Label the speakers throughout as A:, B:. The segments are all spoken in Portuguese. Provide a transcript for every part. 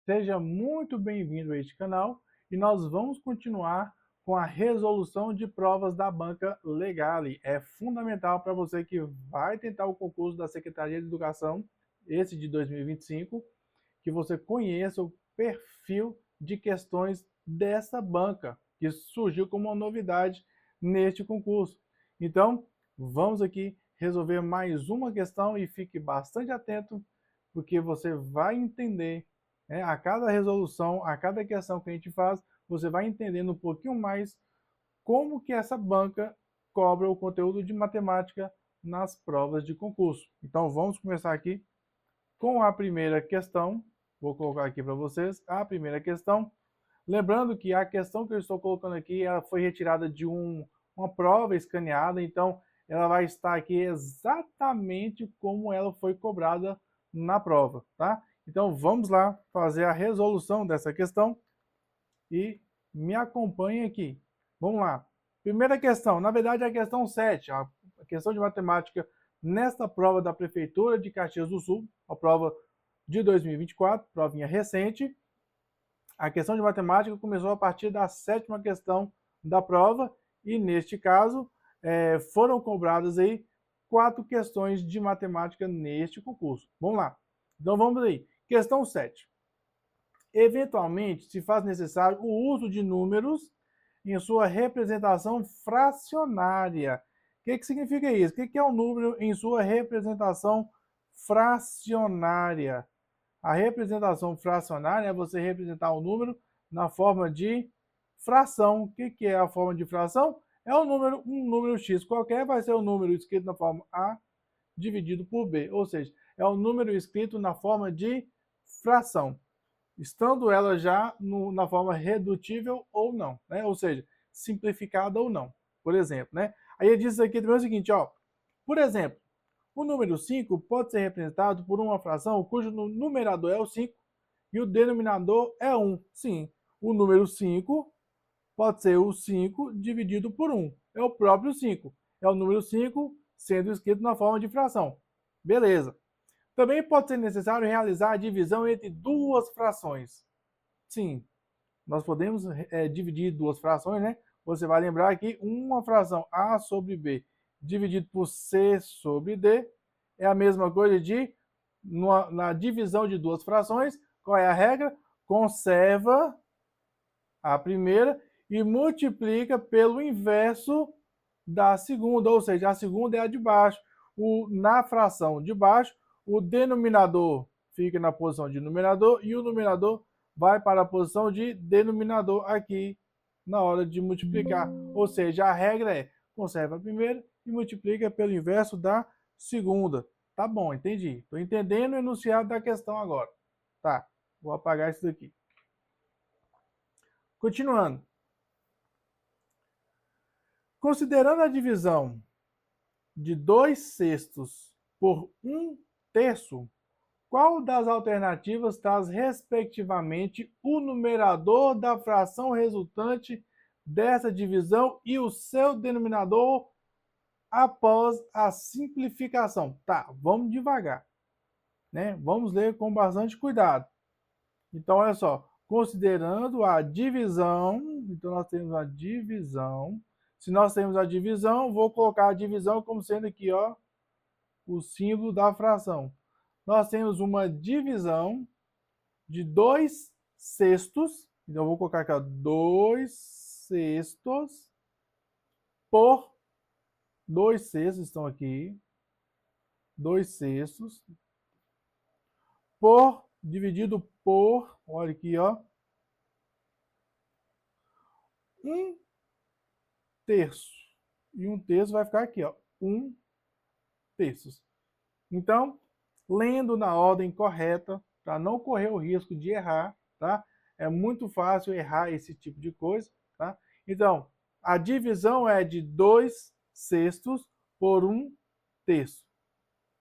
A: Seja muito bem-vindo a este canal e nós vamos continuar com a resolução de provas da Banca Legale. É fundamental para você que vai tentar o concurso da Secretaria de Educação, esse de 2025, que você conheça o perfil de questões dessa banca, que surgiu como uma novidade neste concurso. Então, vamos aqui resolver mais uma questão e fique bastante atento, porque você vai entender, né, a cada resolução, a cada questão que a gente faz, você vai entendendo um pouquinho mais como que essa banca cobra o conteúdo de matemática nas provas de concurso. Então, vamos começar aqui com a primeira questão. Vou colocar aqui para vocês a primeira questão. Lembrando que a questão que eu estou colocando aqui, ela foi retirada de uma prova escaneada, então ela vai estar aqui exatamente como ela foi cobrada na prova, tá? Então vamos lá fazer a resolução dessa questão e me acompanhe aqui. Vamos lá. Primeira questão, na verdade é a questão 7, a questão de matemática nesta prova da Prefeitura de Caxias do Sul, a prova de 2024, provinha recente. A questão de matemática começou a partir da 7ª questão da prova e, neste caso, foram cobradas aí 4 questões de matemática neste concurso. Vamos lá. Então, vamos aí. Questão 7. Eventualmente, se faz necessário o uso de números em sua representação fracionária. O que significa isso? O que é um número em sua representação fracionária? A representação fracionária é você representar um número na forma de fração. O que é a forma de fração? É um número x qualquer, vai ser o número escrito na forma A dividido por B. Ou seja, é um número escrito na forma de fração, estando ela já na forma redutível ou não, né? Ou seja, simplificada ou não, por exemplo, né? Aí ele diz aqui também o seguinte, ó, por exemplo, o número 5 pode ser representado por uma fração cujo numerador é o 5 e o denominador é 1. Sim, o número 5 pode ser o 5 dividido por 1. É o próprio 5. É o número 5 sendo escrito na forma de fração. Beleza. Também pode ser necessário realizar a divisão entre duas frações. Sim, nós podemos dividir duas frações, né? Você vai lembrar que uma fração A sobre B dividido por C sobre D é a mesma coisa de, na divisão de duas frações, qual é a regra? Conserva a primeira e multiplica pelo inverso da segunda, ou seja, a segunda é a de baixo. Na fração de baixo, o denominador fica na posição de numerador e o numerador vai para a posição de denominador aqui na hora de multiplicar. Ou seja, a regra é conserva a primeira e multiplica pelo inverso da segunda. Tá bom, entendi. Estou entendendo o enunciado da questão agora. Tá, vou apagar isso daqui. Continuando. Considerando a divisão de 2/6 por 1/3, qual das alternativas traz respectivamente o numerador da fração resultante dessa divisão e o seu denominador após a simplificação? Tá, vamos devagar, né? Vamos ler com bastante cuidado. Então, olha só, considerando a divisão, então nós temos a divisão. Se nós temos a divisão, vou colocar a divisão como sendo aqui, ó, o símbolo da fração. Nós temos uma divisão de 2/6, então eu vou colocar aqui, ó, 2/6 por 2/6 estão aqui, 2/6 por dividido por, olha aqui, ó, 1/3. E 1/3 vai ficar aqui, ó, 1/3. Então, lendo na ordem correta, para não correr o risco de errar, tá? É muito fácil errar esse tipo de coisa, tá? Então, a divisão é de 2/6 por 1/3.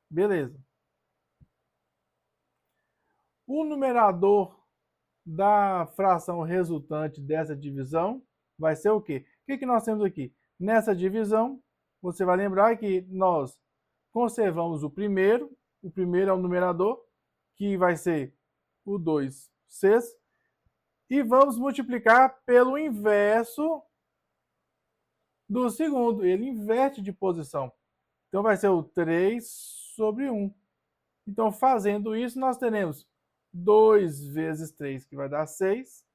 A: Beleza. O numerador da fração resultante dessa divisão vai ser o quê? O que nós temos aqui? Nessa divisão, você vai lembrar que nós conservamos o primeiro é o numerador, que vai ser o 2 sexto. E vamos multiplicar pelo inverso do segundo. Ele inverte de posição. Então vai ser o 3 sobre 1. Então, fazendo isso, nós teremos 2 vezes 3, que vai dar 6,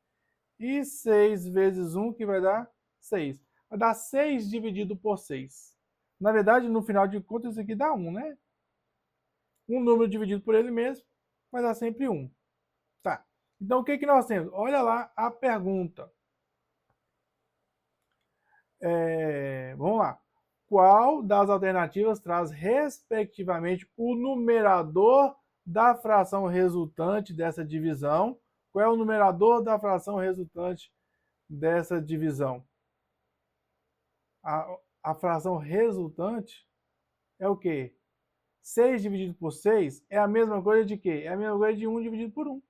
A: e 6 vezes 1, que vai dar 6. Vai dar 6 dividido por 6. Na verdade, no final de contas, isso aqui dá 1, né? Um número dividido por ele mesmo vai dar sempre 1. Tá. Então, o que, que nós temos? Olha lá a pergunta. Vamos lá. Qual das alternativas traz, respectivamente, o numerador da fração resultante dessa divisão? Qual é o numerador da fração resultante dessa divisão? A fração resultante é o quê? 6 dividido por 6 é a mesma coisa de quê? É a mesma coisa de 1 dividido por 1.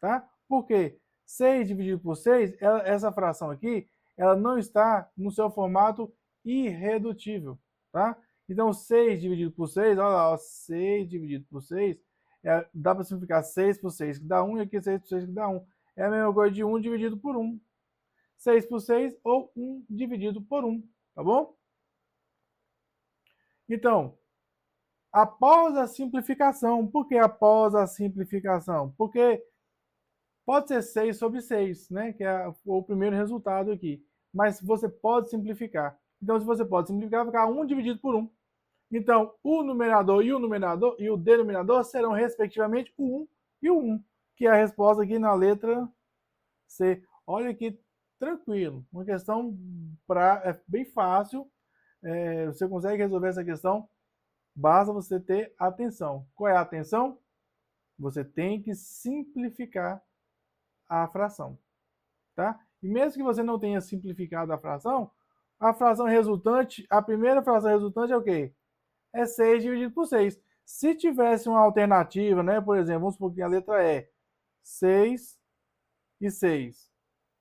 A: Tá? Por quê? 6 dividido por 6, essa fração aqui, ela não está no seu formato irredutível, tá? Então, 6 dividido por 6, olha lá, ó, 6 dividido por 6, dá para simplificar 6 por 6, que dá 1, e aqui 6 por 6, que dá 1. É a mesma coisa de 1 dividido por 1. 6 por 6 ou 1 dividido por 1, tá bom? Então, após a simplificação, por que após a simplificação? Porque pode ser 6 sobre 6, né? Que é o primeiro resultado aqui. Mas você pode simplificar. Então, se você pode simplificar, vai ficar 1 dividido por 1. Então, o numerador e o denominador serão, respectivamente, o 1 e o 1, que é a resposta aqui na letra C. Olha que tranquilo. Uma questão bem fácil. Você consegue resolver essa questão. Basta você ter atenção. Qual é a atenção? Você tem que simplificar a fração, tá? E mesmo que você não tenha simplificado a fração resultante, a primeira fração resultante é o quê? É 6 dividido por 6. Se tivesse uma alternativa, né, por exemplo, vamos supor que a letra E, 6 e 6,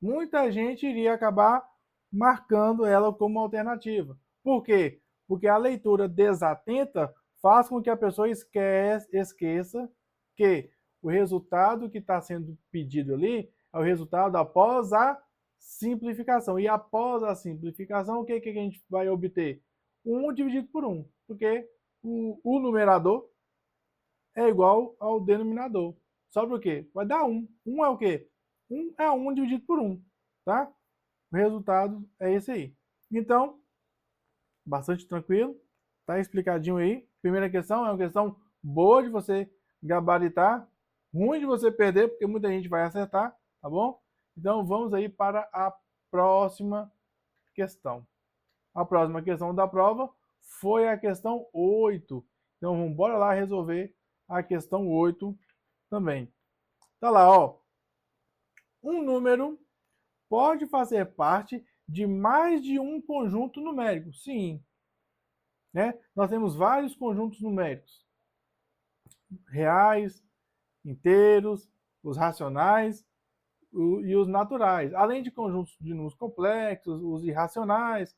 A: muita gente iria acabar marcando ela como alternativa. Por quê? Porque a leitura desatenta faz com que a pessoa esqueça que o resultado que está sendo pedido ali é o resultado após a simplificação. E após a simplificação, o que, que a gente vai obter? 1 dividido por 1, porque o numerador é igual ao denominador. Sobra o quê? Vai dar 1. 1 é o quê? 1 é 1 dividido por 1, tá? O resultado é esse aí. Então, bastante tranquilo, tá explicadinho aí. Primeira questão é uma questão boa de você gabaritar, ruim de você perder, porque muita gente vai acertar, tá bom? Então, vamos aí para a próxima questão. A próxima questão da prova foi a questão 8. Então, vamos embora lá resolver a questão 8 também. Tá lá, ó. Um número pode fazer parte de mais de um conjunto numérico. Sim. Né? Nós temos vários conjuntos numéricos. Reais, inteiros, os racionais e os naturais. Além de conjuntos de números complexos, os irracionais,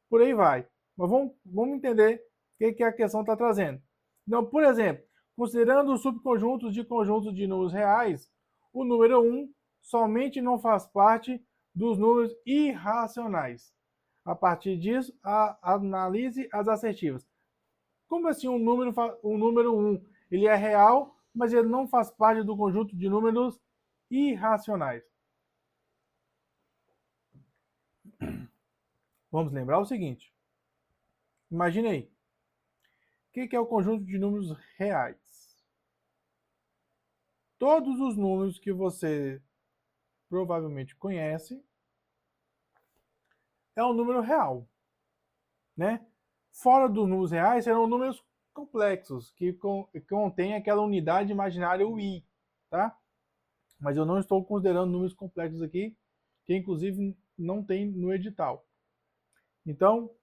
A: por aí vai. Mas vamos entender o que a questão está trazendo. Então, por exemplo, considerando os subconjuntos de conjuntos de números reais, o número 1 somente não faz parte dos números irracionais. A partir disso, analise as assertivas. Como assim um número 1? Ele é real, mas ele não faz parte do conjunto de números irracionais. Vamos lembrar o seguinte. Imagine aí. O que é o conjunto de números reais? Todos os números que você provavelmente conhece é um número real, né? Fora dos números reais serão números complexos, que contêm aquela unidade imaginária, o i, tá? Mas eu não estou considerando números complexos aqui, que inclusive não tem no edital. Então,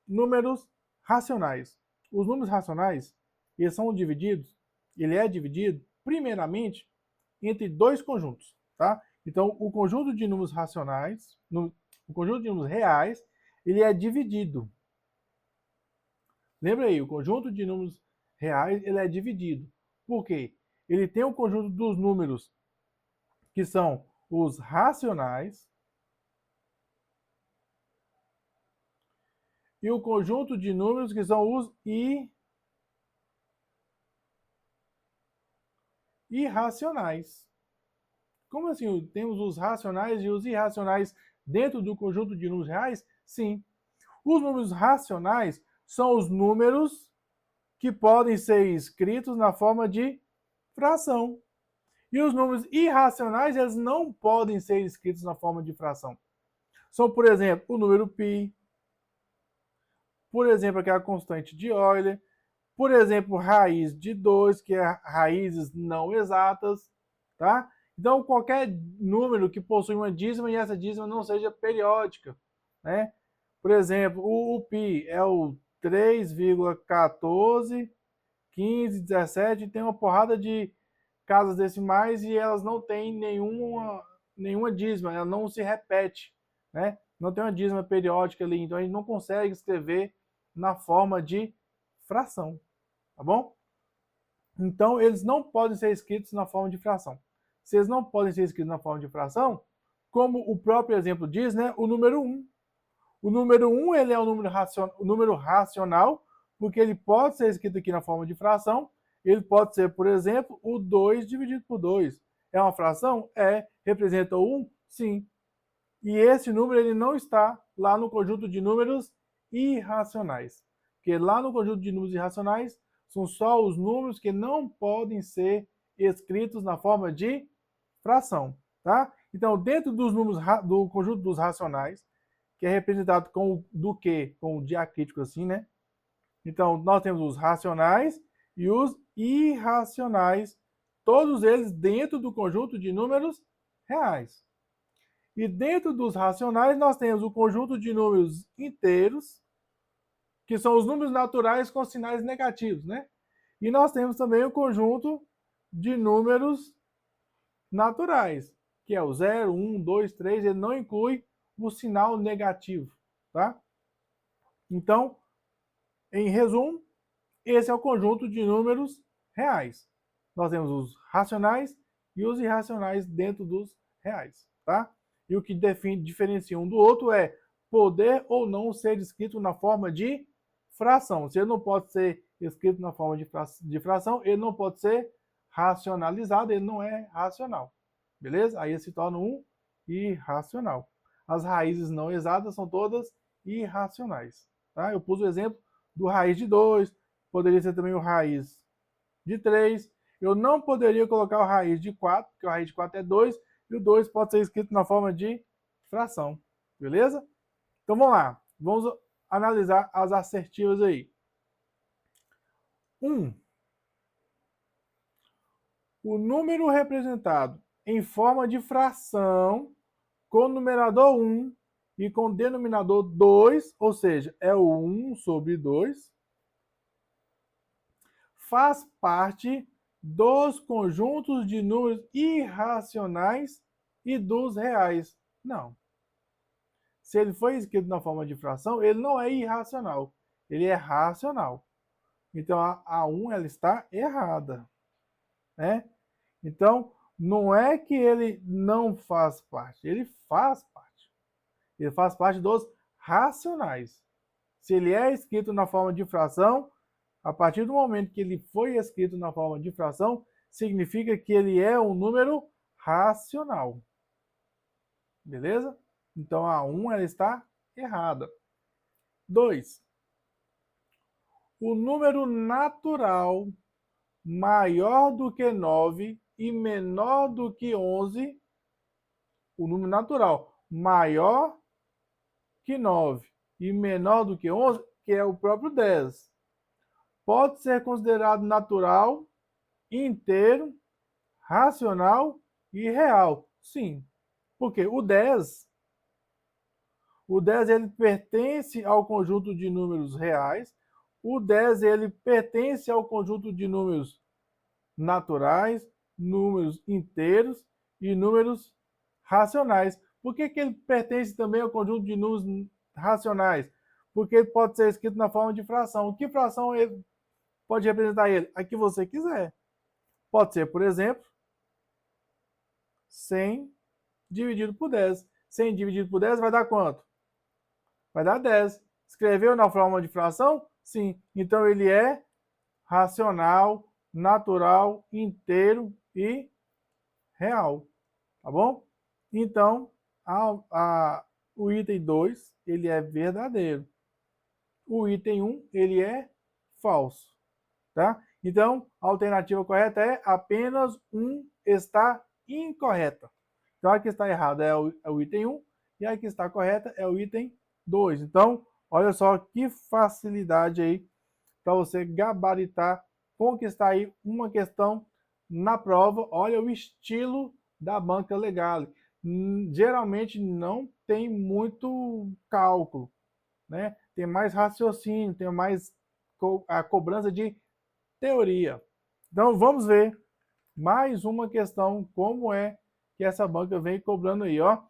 A: números racionais. Os números racionais, eles são divididos, ele é dividido, primeiramente, entre dois conjuntos, tá? Então, o conjunto de números racionais, o conjunto de números reais, ele é dividido. Lembra aí, o conjunto de números reais, ele é dividido. Por quê? Ele tem o conjunto dos números que são os racionais, e o conjunto de números, que são os irracionais. Como assim? Temos os racionais e os irracionais dentro do conjunto de números reais? Sim. Os números racionais são os números que podem ser escritos na forma de fração. E os números irracionais, eles não podem ser escritos na forma de fração. São, por exemplo, o número π, por exemplo, aquela constante de Euler, por exemplo, raiz de 2, que é raízes não exatas, tá? Então, qualquer número que possui uma dízima e essa dízima não seja periódica, né? Por exemplo, o π é o 3,14, 15, 17, tem uma porrada de casas decimais e elas não têm nenhuma dízima, ela não se repete, né? Não tem uma dízima periódica ali, então a gente não consegue escrever na forma de fração, tá bom? Então, eles não podem ser escritos na forma de fração. Se eles não podem ser escritos na forma de fração, como o próprio exemplo diz, né, o número 1. O número 1 ele é o número racional, porque ele pode ser escrito aqui na forma de fração. Ele pode ser, por exemplo, o 2 dividido por 2. É uma fração? É. Representa o 1? Sim. E esse número ele não está lá no conjunto de números irracionais. Porque lá no conjunto de números irracionais são só os números que não podem ser escritos na forma de fração, tá? Então, dentro dos números do conjunto dos racionais, que é representado com com o diacrítico assim, né? Então, nós temos os racionais e os irracionais, todos eles dentro do conjunto de números reais. E dentro dos racionais, nós temos o conjunto de números inteiros, que são os números naturais com sinais negativos, né? E nós temos também o conjunto de números naturais, que é o 0, 1, 2, 3, ele não inclui o sinal negativo, tá? Então, em resumo, esse é o conjunto de números reais. Nós temos os racionais e os irracionais dentro dos reais, tá? E o que diferencia um do outro é poder ou não ser escrito na forma de fração. Se ele não pode ser escrito na forma de fração, ele não pode ser racionalizado, ele não é racional. Beleza? Aí ele se torna um irracional. As raízes não exatas são todas irracionais. Tá? Eu pus o exemplo do raiz de 2, poderia ser também o raiz de 3. Eu não poderia colocar o raiz de 4, porque o raiz de 4 é 2, e o 2 pode ser escrito na forma de fração. Beleza? Então vamos lá. Vamos analisar as assertivas aí. 1. O número representado em forma de fração com numerador 1 e com denominador 2, ou seja, é o 1 sobre 2, faz parte dos conjuntos de números irracionais e dos reais. Não. Se ele foi escrito na forma de fração, ele não é irracional, ele é racional. Então a 1 ela está errada, né? Então não é que ele não faz parte, ele faz parte. Ele faz parte dos racionais. Se ele é escrito na forma de fração, a partir do momento que ele foi escrito na forma de fração, significa que ele é um número racional. Beleza? Então a 1 ela está errada. 2. O número natural maior do que 9 e menor do que 11, o número natural maior que 9 e menor do que 11, que é o próprio 10, pode ser considerado natural, inteiro, racional e real. Sim, porque o 10 ele pertence ao conjunto de números reais, o 10 ele pertence ao conjunto de números naturais, números inteiros e números racionais. Por que ele pertence também ao conjunto de números racionais? Porque ele pode ser escrito na forma de fração. Que fração ele pode representar ele? A que você quiser. Pode ser, por exemplo, 100 dividido por 10. 100 dividido por 10 vai dar quanto? Vai dar 10. Escreveu na forma de fração? Sim. Então ele é racional, natural, inteiro e real. Tá bom? Então, o item 2, ele é verdadeiro. O item 1, ele é falso. Tá? Então, a alternativa correta é apenas 1 está incorreta. Então, a que está errada é o item 1 e a que está correta é o item 2. Então, olha só que facilidade aí para você gabaritar, conquistar aí uma questão na prova. Olha o estilo da banca legal. Geralmente não tem muito cálculo, né? Tem mais raciocínio, tem mais a cobrança de teoria. Então vamos ver mais uma questão, como é que essa banca vem cobrando aí, ó.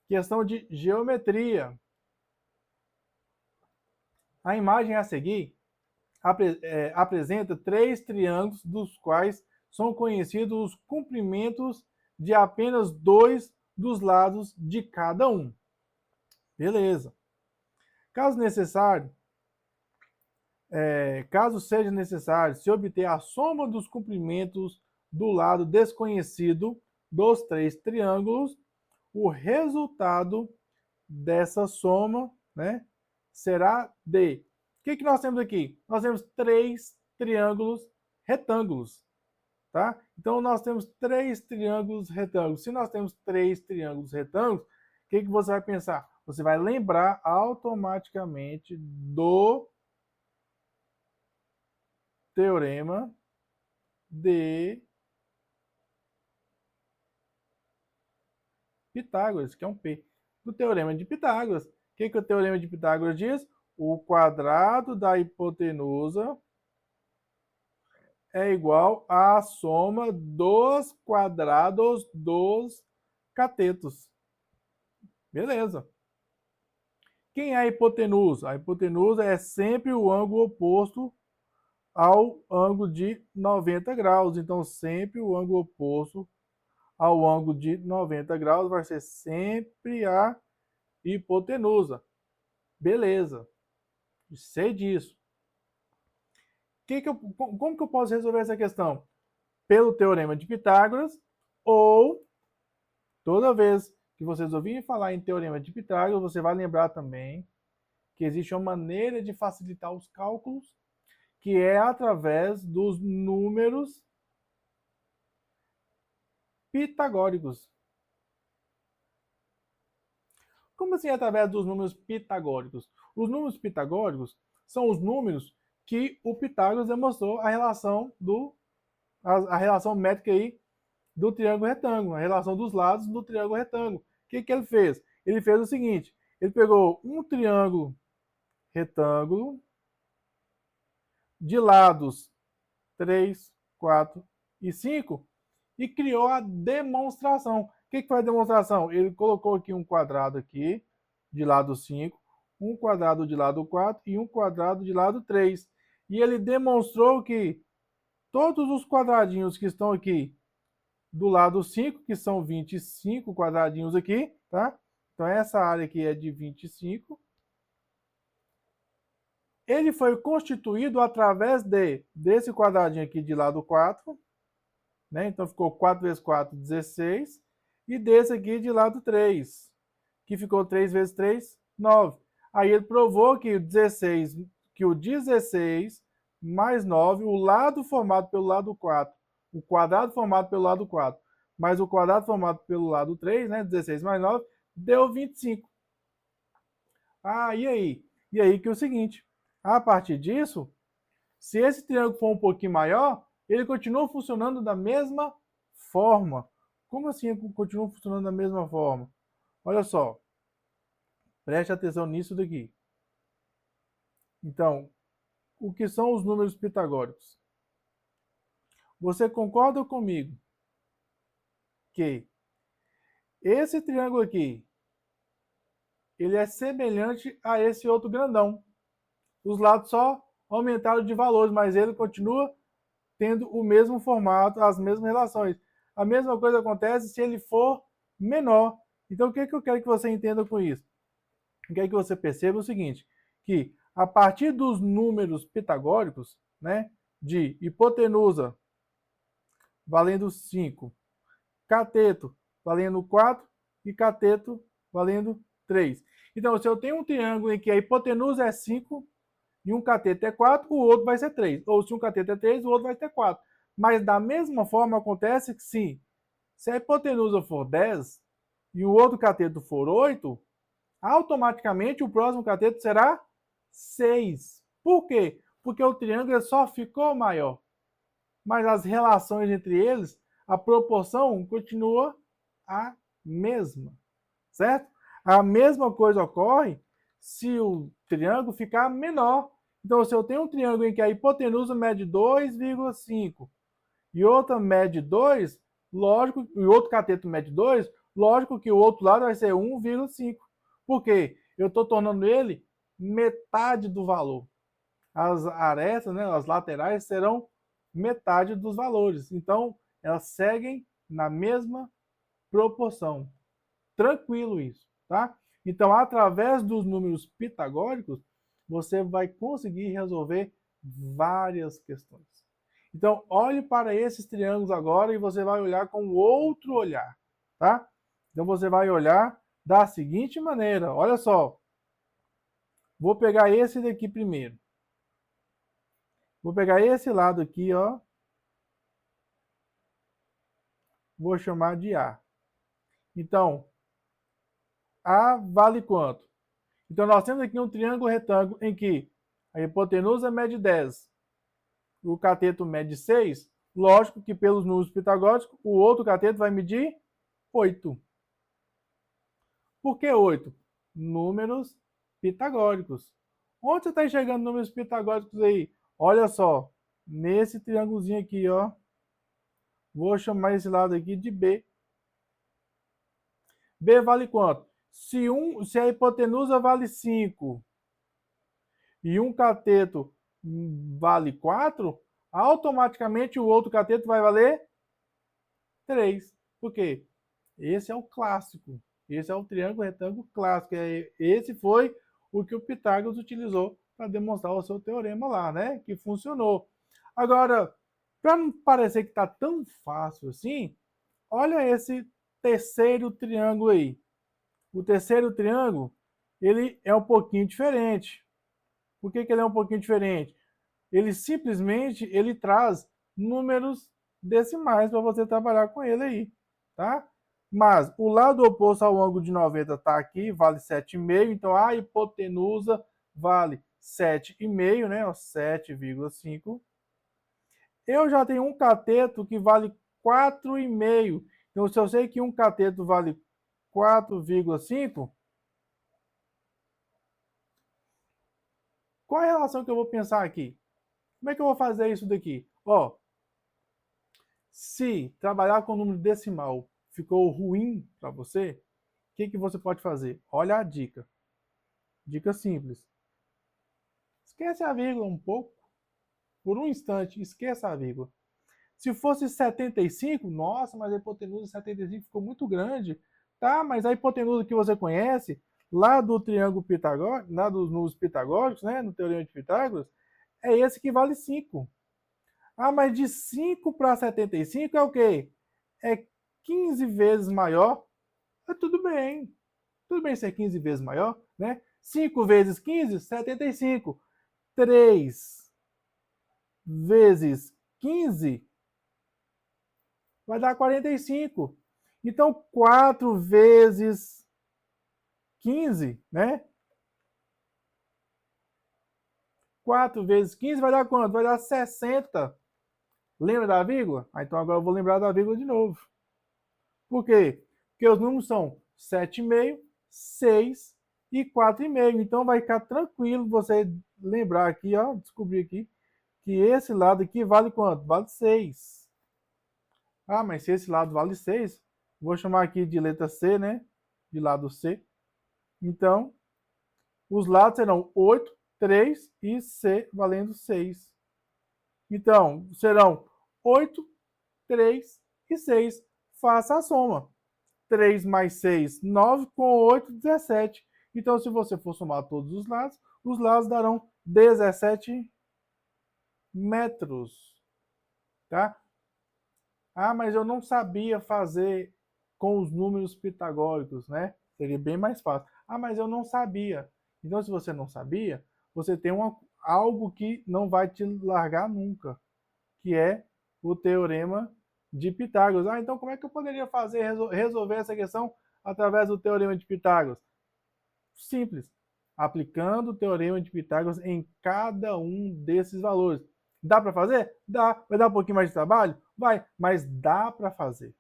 A: Questão de geometria. A imagem a seguir apresenta 3 triângulos, dos quais são conhecidos os comprimentos de apenas 2 dos lados de cada um. Beleza. Caso seja necessário se obter a soma dos comprimentos do lado desconhecido dos 3 triângulos, o resultado dessa soma, né, será de... O que nós temos aqui? Nós temos 3 triângulos retângulos, tá? Então, nós temos 3 triângulos retângulos. Se nós temos 3 triângulos retângulos, o que você vai pensar? Você vai lembrar automaticamente do teorema de Pitágoras, que é um P. Do teorema de Pitágoras. O que o teorema de Pitágoras diz? O quadrado da hipotenusa é igual à soma dos quadrados dos catetos. Beleza. Quem é a hipotenusa? A hipotenusa é sempre o ângulo oposto ao ângulo de 90 graus. Então, sempre o ângulo oposto ao ângulo de 90 graus vai ser sempre a hipotenusa. Beleza. Sei disso. Como que eu posso resolver essa questão? Pelo teorema de Pitágoras, ou toda vez que vocês ouvirem falar em teorema de Pitágoras, você vai lembrar também que existe uma maneira de facilitar os cálculos, que é através dos números pitagóricos. Como assim através dos números pitagóricos? Os números pitagóricos são os números que o Pitágoras demonstrou a relação métrica aí do triângulo retângulo, a relação dos lados do triângulo retângulo. O que ele fez? Ele fez o seguinte, ele pegou um triângulo retângulo de lados 3, 4 e 5 e criou a demonstração. O que foi a demonstração? Ele colocou aqui um quadrado aqui de lado 5, um quadrado de lado 4 e um quadrado de lado 3. E ele demonstrou que todos os quadradinhos que estão aqui do lado 5, que são 25 quadradinhos aqui, tá? Então essa área aqui é de 25. Ele foi constituído através desse quadradinho aqui de lado 4, né? Então ficou 4 vezes 4, 16. E desse aqui de lado 3, que ficou 3 vezes 3, 9. Aí ele provou que o 16 mais 9, o lado formado pelo lado 4, o quadrado formado pelo lado 4, mais o quadrado formado pelo lado 3, né? 16 mais 9, deu 25. Ah, e aí? E aí que é o seguinte, a partir disso, se esse triângulo for um pouquinho maior, ele continua funcionando da mesma forma. Como assim continua funcionando da mesma forma? Olha só, preste atenção nisso daqui. Então, o que são os números pitagóricos? Você concorda comigo que esse triângulo aqui, ele é semelhante a esse outro grandão. Os lados só aumentaram de valores, mas ele continua tendo o mesmo formato, as mesmas relações. A mesma coisa acontece se ele for menor. Então, o que eu quero que você entenda com isso? Eu quero que você perceba o seguinte, que a partir dos números pitagóricos, né, de hipotenusa valendo 5, cateto valendo 4 e cateto valendo 3. Então, se eu tenho um triângulo em que a hipotenusa é 5 e um cateto é 4, o outro vai ser 3. Ou se um cateto é 3, o outro vai ter 4. Mas da mesma forma acontece que se a hipotenusa for 10 e o outro cateto for 8, automaticamente o próximo cateto será 6. Por quê? Porque o triângulo só ficou maior. Mas as relações entre eles, a proporção continua a mesma, certo? A mesma coisa ocorre se o triângulo ficar menor. Então, se eu tenho um triângulo em que a hipotenusa mede 2,5 e outra mede 2, lógico, e outro cateto mede 2, lógico que o outro lado vai ser 1,5. Por quê? Eu estou tornando ele metade do valor. As arestas, né, as laterais, serão metade dos valores. Então, elas seguem na mesma proporção. Tranquilo isso, tá? Então, através dos números pitagóricos, você vai conseguir resolver várias questões. Então, olhe para esses triângulos agora e você vai olhar com outro olhar, tá? Então, você vai olhar da seguinte maneira, olha só. Vou pegar esse daqui primeiro. Vou pegar esse lado aqui, ó. Vou chamar de A. Então, A vale quanto? Então, nós temos aqui um triângulo retângulo em que a hipotenusa mede 10, o cateto mede 6. Lógico que pelos números pitagóricos, o outro cateto vai medir 8. Por que 8? Números pitagóricos. Onde você está enxergando números pitagóricos aí? Olha só, nesse triângulozinho aqui, ó. Vou chamar esse lado aqui de B. B vale quanto? Se a hipotenusa vale 5 e um cateto vale 4, automaticamente o outro cateto vai valer 3. Por quê? Esse é o clássico. Esse é o triângulo retângulo clássico. Esse foi o que o Pitágoras utilizou para demonstrar o seu teorema lá, né? Que funcionou. Agora, para não parecer que está tão fácil assim, olha esse terceiro triângulo aí. O terceiro triângulo, ele é um pouquinho diferente. Por que ele é um pouquinho diferente? Ele simplesmente traz números decimais para você trabalhar com ele aí, tá? Mas o lado oposto ao ângulo de 90 está aqui, vale 7,5, então a hipotenusa vale 7,5, né? 7,5. Eu já tenho um cateto que vale 4,5. Então, se eu sei que um cateto vale 4,5, qual é a relação que eu vou pensar aqui? Como é que eu vou fazer isso daqui? Ó, se trabalhar com número decimal ficou ruim para você, o que você pode fazer? Olha a dica. Dica simples. Esquece a vírgula um pouco. Por um instante, esqueça a vírgula. Se fosse 75, nossa, mas a hipotenusa 75 ficou muito grande. Tá, mas a hipotenusa que você conhece, lá do triângulo pitagórico, lá dos números pitagóricos, né, no teorema de Pitágoras, é esse que vale 5. Ah, mas de 5 para 75 é o quê? É 15 vezes maior. Tudo bem. Tudo bem ser 15 vezes maior, né? 5 vezes 15, 75. 3 vezes 15 vai dar 45. Então, 4 vezes 15, né? 4 vezes 15 vai dar quanto? Vai dar 60. Lembra da vírgula? Então agora eu vou lembrar da vírgula de novo. Por quê? Porque os números são 7,5, 6 e 4,5. Então vai ficar tranquilo você lembrar aqui, ó, descobrir aqui, que esse lado aqui vale quanto? Vale 6. Ah, mas se esse lado vale 6, vou chamar aqui de letra C, né? De lado C. Então, os lados serão 8, 3 e C valendo 6. Então, serão 8, 3 e e 6. Faça a soma. 3 mais 6, 9, com 8, 17. Então, se você for somar todos os lados darão 17 metros. Tá? Ah, mas eu não sabia fazer com os números pitagóricos, né? Seria bem mais fácil. Ah, mas eu não sabia. Então, se você não sabia, você tem algo que não vai te largar nunca, que é o teorema de Pitágoras. Ah, então como é que eu poderia resolver essa questão através do teorema de Pitágoras? Simples. Aplicando o teorema de Pitágoras em cada um desses valores. Dá para fazer? Dá. Vai dar um pouquinho mais de trabalho? Vai, mas dá para fazer.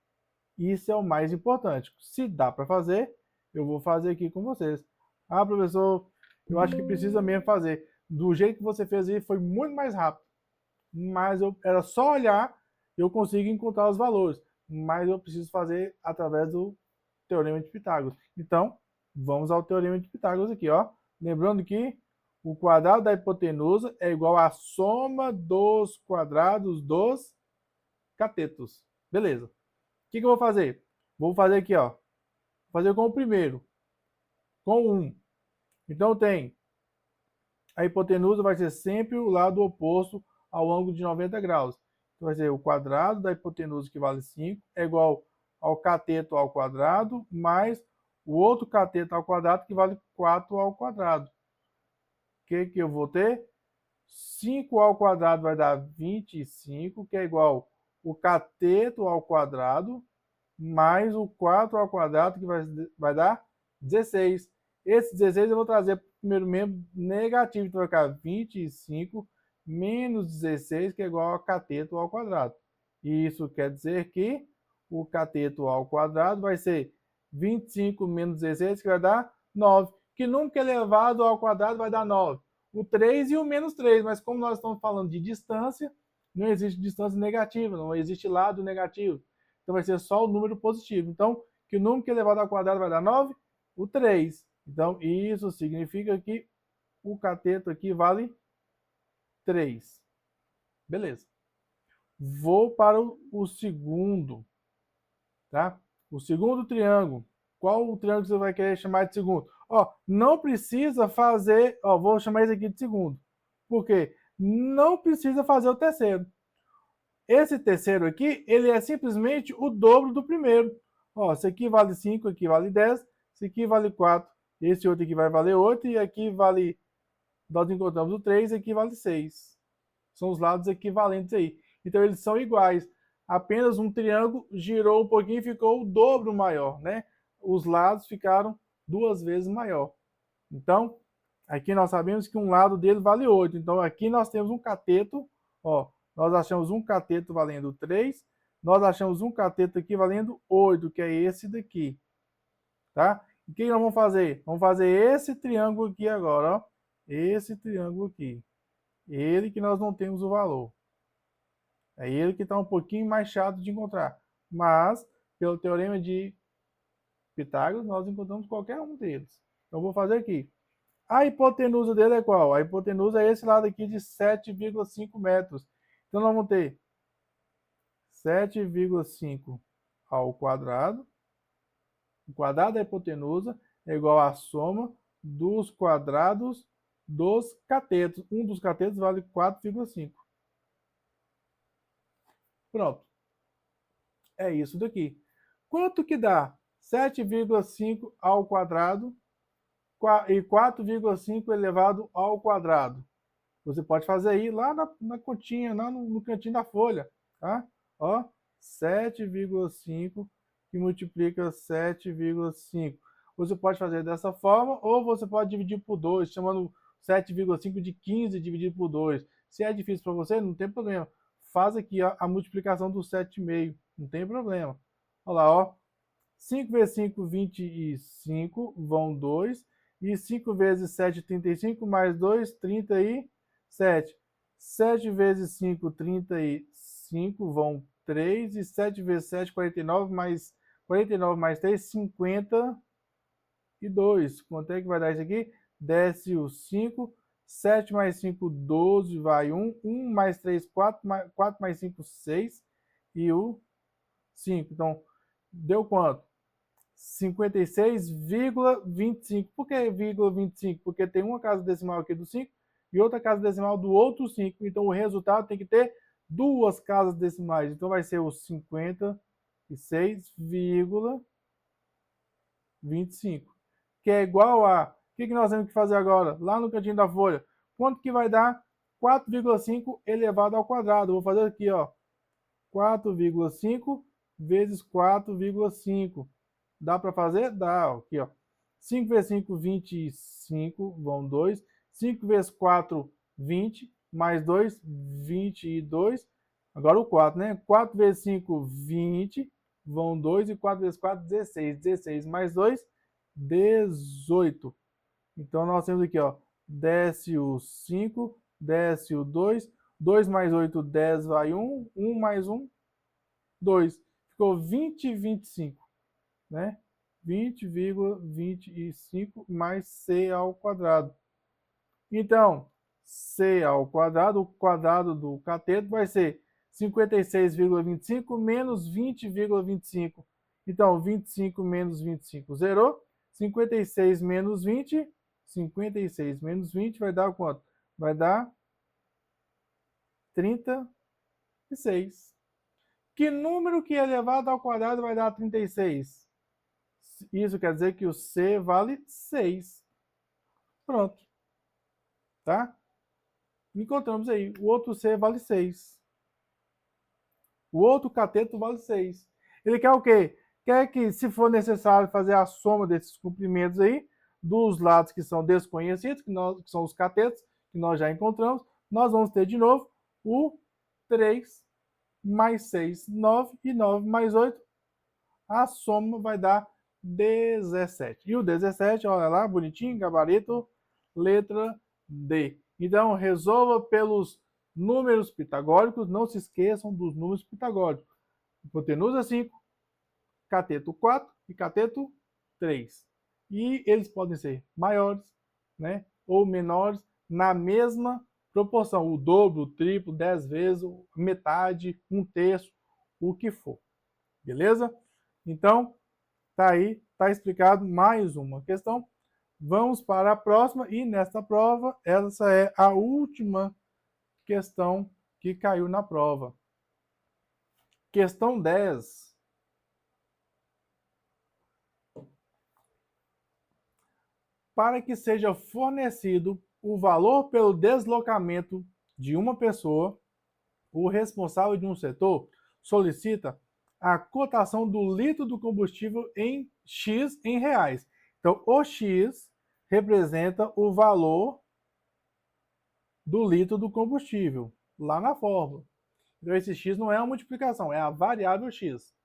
A: Isso é o mais importante. Se dá para fazer, eu vou fazer aqui com vocês. Ah, professor, eu acho que precisa mesmo fazer. Do jeito que você fez aí, foi muito mais rápido. Mas era só olhar, eu consigo encontrar os valores. Mas eu preciso fazer através do teorema de Pitágoras. Então, vamos ao teorema de Pitágoras aqui, ó. Lembrando que o quadrado da hipotenusa é igual à soma dos quadrados dos catetos. Beleza. O que eu vou fazer? Vou fazer aqui, ó. Vou fazer com o primeiro. Com 1. Então tem a hipotenusa vai ser sempre o lado oposto ao ângulo de 90 graus. Então vai ser o quadrado da hipotenusa, que vale 5, é igual ao cateto ao quadrado, mais o outro cateto ao quadrado, que vale 4 ao quadrado. O que eu vou ter? 5 ao quadrado vai dar 25, que é igual o cateto ao quadrado, mais o 4 ao quadrado, que vai dar 16. Esse 16 eu vou trazer para o primeiro membro negativo, então vai ficar 25 menos 16, que é igual a cateto ao quadrado. E isso quer dizer que o cateto ao quadrado vai ser 25 menos 16, que vai dar 9. Que nunca elevado ao quadrado vai dar 9. O 3 e o menos 3, mas como nós estamos falando de distância, não existe distância negativa, não existe lado negativo. Então vai ser só o número positivo. Então, que o número que é elevado ao quadrado vai dar 9? O 3. Então, isso significa que o cateto aqui vale 3. Beleza. Vou para o segundo, tá? O segundo triângulo. Qual o triângulo você vai querer chamar de segundo? Ó, não precisa fazer... Ó, vou chamar esse aqui de segundo. Por quê? Não precisa fazer o terceiro. Esse terceiro aqui, ele é simplesmente o dobro do primeiro. Ó, esse aqui vale 5, aqui vale 10, esse aqui vale 4, esse outro aqui vai valer 8, e aqui vale... Nós encontramos o 3, aqui vale 6. São os lados equivalentes aí. Então, eles são iguais. Apenas um triângulo girou um pouquinho e ficou o dobro maior, né? Os lados ficaram 2 vezes maior. Então, aqui nós sabemos que um lado dele vale 8. Então, aqui nós temos um cateto, ó. Nós achamos um cateto valendo 3. Nós achamos um cateto aqui valendo 8, que é esse daqui. Tá? E o que nós vamos fazer? Vamos fazer esse triângulo aqui agora, ó. Esse triângulo aqui. Ele que nós não temos o valor. É ele que está um pouquinho mais chato de encontrar. Mas, pelo teorema de Pitágoras, nós encontramos qualquer um deles. Então, vou fazer aqui. A hipotenusa dele é qual? A hipotenusa é esse lado aqui de 7,5 metros. Então, nós vamos ter 7,5 ao quadrado. O quadrado da hipotenusa é igual à soma dos quadrados dos catetos. Um dos catetos vale 4,5. Pronto. É isso daqui. Quanto que dá 7,5 ao quadrado e 4,5 elevado ao quadrado? Você pode fazer aí lá na continha, lá no cantinho da folha, tá? Ó, 7,5 que multiplica 7,5. Você pode fazer dessa forma, ou você pode dividir por 2, chamando 7,5 de 15 dividido por 2. Se é difícil para você, não tem problema. Faz aqui a multiplicação do 7,5, não tem problema. Olha lá, ó. 5 vezes 5, 25, vão 2. E 5 vezes 7, 35, mais 2, 37. 7 vezes 5, 35, vão 3. E 7 vezes 7, 49, mais 3, 52. Quanto é que vai dar isso aqui? Desce o 5. 7 mais 5, 12, vai 1. 1 mais 3, 4. 4 mais 5, 6. E o 5. Então, deu quanto? 56,25. Por que 25? Porque tem uma casa decimal aqui do 5 e outra casa decimal do outro 5. Então, o resultado tem que ter duas casas decimais. Então, vai ser o 56,25. Que é igual a... O que nós temos que fazer agora? Lá no cantinho da folha. Quanto que vai dar 4,5 elevado ao quadrado? Vou fazer aqui, ó. 4,5 vezes 4,5. Dá para fazer? Dá. Aqui, ó. 5 vezes 5, 25, vão 2. 5 vezes 4, 20. Mais 2, 22. Agora o 4, né? 4 vezes 5, 20. Vão 2. E 4 vezes 4, 16. 16 mais 2, 18. Então, nós temos aqui, ó. Desce o 5, desce o 2. 2 mais 8, 10, vai 1. 1 mais 1, 2. Ficou 20,25, né? 20,25 mais c ao quadrado. Então, c ao quadrado, o quadrado do cateto vai ser 56,25 menos 20,25. Então, 25 menos 25, zerou. 56 menos 20, 56 menos 20 vai dar quanto? Vai dar 36. Que número que elevado ao quadrado vai dar 36? Isso quer dizer que o C vale 6. Pronto. Tá? Encontramos aí. O outro C vale 6. O outro cateto vale 6. Ele quer o quê? Quer que, se for necessário, fazer a soma desses comprimentos aí, dos lados que são desconhecidos, que são os catetos, que nós já encontramos, nós vamos ter de novo o 3 mais 6, 9, e 9 mais 8, a soma vai dar 17. E o 17, olha lá, bonitinho, gabarito, letra D. Então, resolva pelos números pitagóricos, não se esqueçam dos números pitagóricos. Hipotenusa 5, cateto 4 e cateto 3. E eles podem ser maiores, né, ou menores, na mesma proporção, o dobro, o triplo, 10 vezes, metade, um terço, o que for. Beleza? Então, tá aí, tá explicado mais uma questão. Vamos para a próxima, e nesta prova, essa é a última questão que caiu na prova. Questão 10. Para que seja fornecido o valor pelo deslocamento de uma pessoa, o responsável de um setor solicita a cotação do litro do combustível em X em reais. Então, o X representa o valor do litro do combustível, lá na fórmula. Então, esse X não é uma multiplicação, é a variável X.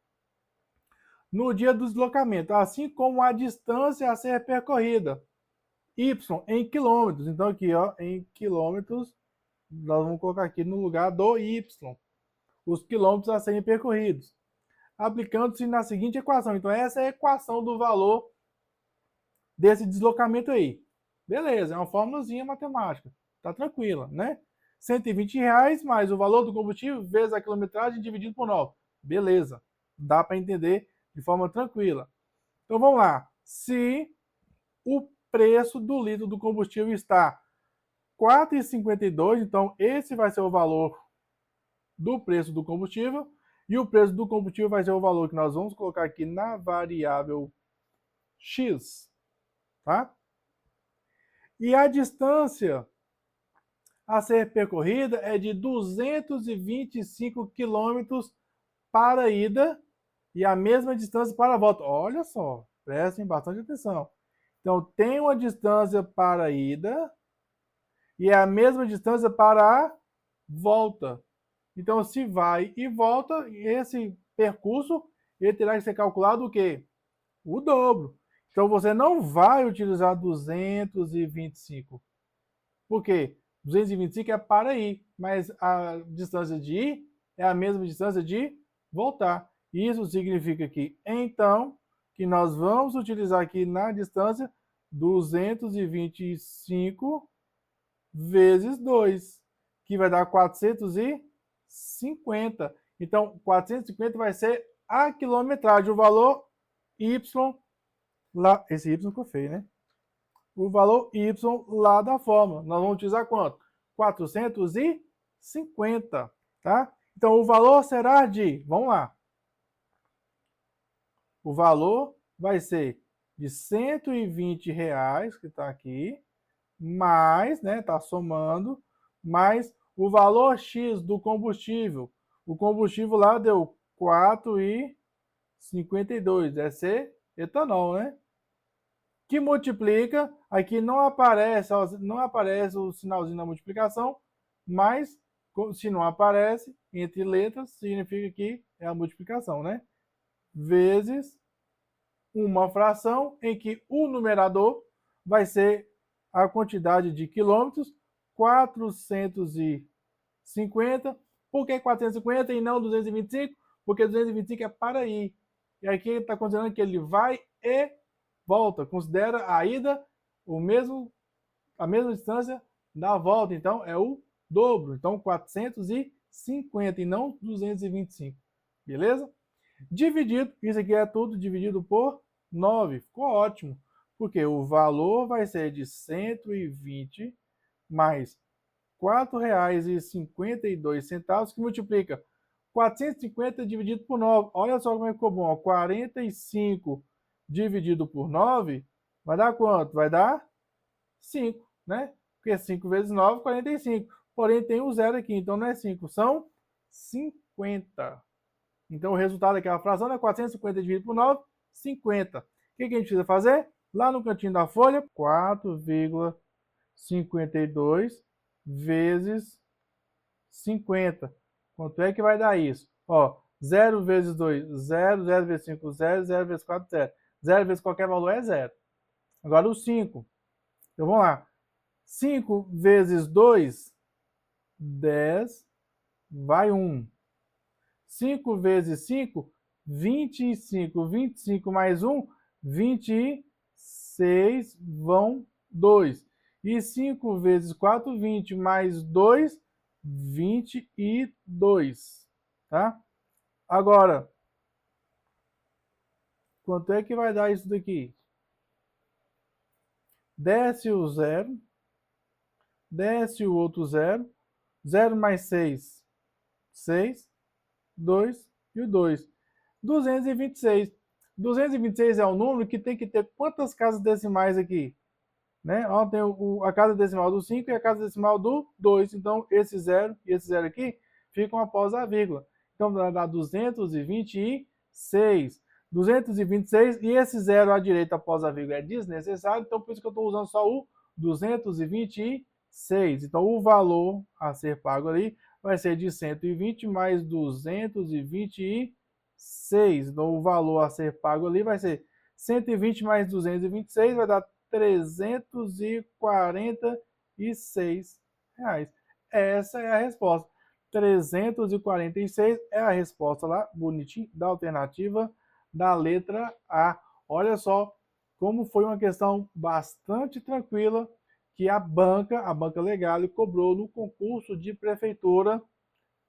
A: No dia do deslocamento, assim como a distância a ser percorrida, Y em quilômetros. Então, aqui, ó, em quilômetros, nós vamos colocar aqui no lugar do Y, os quilômetros a serem percorridos, aplicando-se na seguinte equação. Então, essa é a equação do valor desse deslocamento aí. Beleza, é uma formulazinha matemática. Tá tranquila, né? R$120 mais o valor do combustível vezes a quilometragem dividido por 9. Beleza, dá para entender de forma tranquila. Então, vamos lá. Se o preço do litro do combustível está R$ 4,52, então esse vai ser o valor do preço do combustível, e o preço do combustível vai ser o valor que nós vamos colocar aqui na variável X, tá? E a distância a ser percorrida é de 225 quilômetros para a ida e a mesma distância para a volta. Olha só, prestem bastante atenção. Então, tem uma distância para a ida e é a mesma distância para a volta. Então, se vai e volta, esse percurso ele terá que ser calculado o quê? O dobro. Então, você não vai utilizar 225. Por quê? 225 é para ir, mas a distância de ir é a mesma distância de voltar. Isso significa que, então, que nós vamos utilizar aqui na distância 225 vezes 2, que vai dar 450. Então, 450 vai ser a quilometragem, o valor Y, lá, esse Y ficou feio, né? O valor Y lá da fórmula. Nós vamos utilizar quanto? 450, tá? Então, o valor será de, vamos lá, o valor vai ser de R$ 120, que está aqui, mais, né, tá somando, mais o valor X do combustível. O combustível lá deu 4,52, deve ser etanol, né? Que multiplica, aqui não aparece o sinalzinho da multiplicação, mas se não aparece entre letras, significa que é a multiplicação, né? Vezes uma fração em que o numerador vai ser a quantidade de quilômetros, 450. Por que 450 e não 225? Porque 225 é para ir. E aqui ele está considerando que ele vai e volta. Considera a ida a mesma distância da volta. Então, é o dobro. Então, 450 e não 225. Beleza? Dividido, isso aqui é tudo dividido por 9. Ficou ótimo. Porque o valor vai ser de 120 mais R$ 4,52, que multiplica 450 dividido por 9. Olha só como é que ficou bom. 45 dividido por 9 vai dar quanto? Vai dar 5, né? Porque 5 vezes 9, 45. Porém, tem um zero aqui, então não é 5, são 50. Então, o resultado daquela fração é 450 dividido por 9, 50. O que a gente precisa fazer? Lá no cantinho da folha, 4,52 vezes 50. Quanto é que vai dar isso? Ó, 0 vezes 2, 0, 0 vezes 5, 0, 0 vezes 4, 0. 0 vezes qualquer valor é 0. Agora o 5. Então vamos lá. 5 vezes 2, 10, vai 1. 5 vezes 5, 25. 25 mais 1, 26, vão 2. E 5 vezes 4, 20 mais 2, 22. Tá? Agora, quanto é que vai dar isso daqui? Desce o 0, desce o outro 0, 0 mais 6, 6, 2 e o 2. 226. 226 é o número que tem que ter quantas casas decimais aqui? Né? Ó, tem a casa decimal do 5 e a casa decimal do 2. Então, esse 0 e esse 0 aqui ficam após a vírgula. Então, vai dar 226. 226 e esse 0 à direita após a vírgula é desnecessário. Então, por isso que eu estou usando só o 226. Então, o valor a ser pago ali vai ser de 120 mais 226. Então, o valor a ser pago ali vai ser 120 mais 226, vai dar R$346. Essa é a resposta. 346 é a resposta lá, bonitinho, da alternativa da letra A. Olha só como foi uma questão bastante tranquila que a banca Legale cobrou no concurso de prefeitura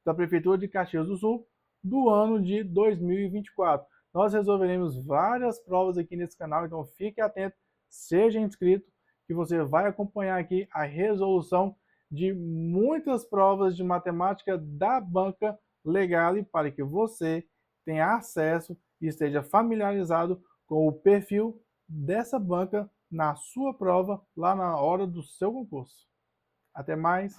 A: da Prefeitura de Caxias do Sul do ano de 2024. Nós resolveremos várias provas aqui nesse canal, então fique atento, seja inscrito, que você vai acompanhar aqui a resolução de muitas provas de matemática da banca Legale para que você tenha acesso e esteja familiarizado com o perfil dessa banca na sua prova lá na hora do seu concurso. Até mais!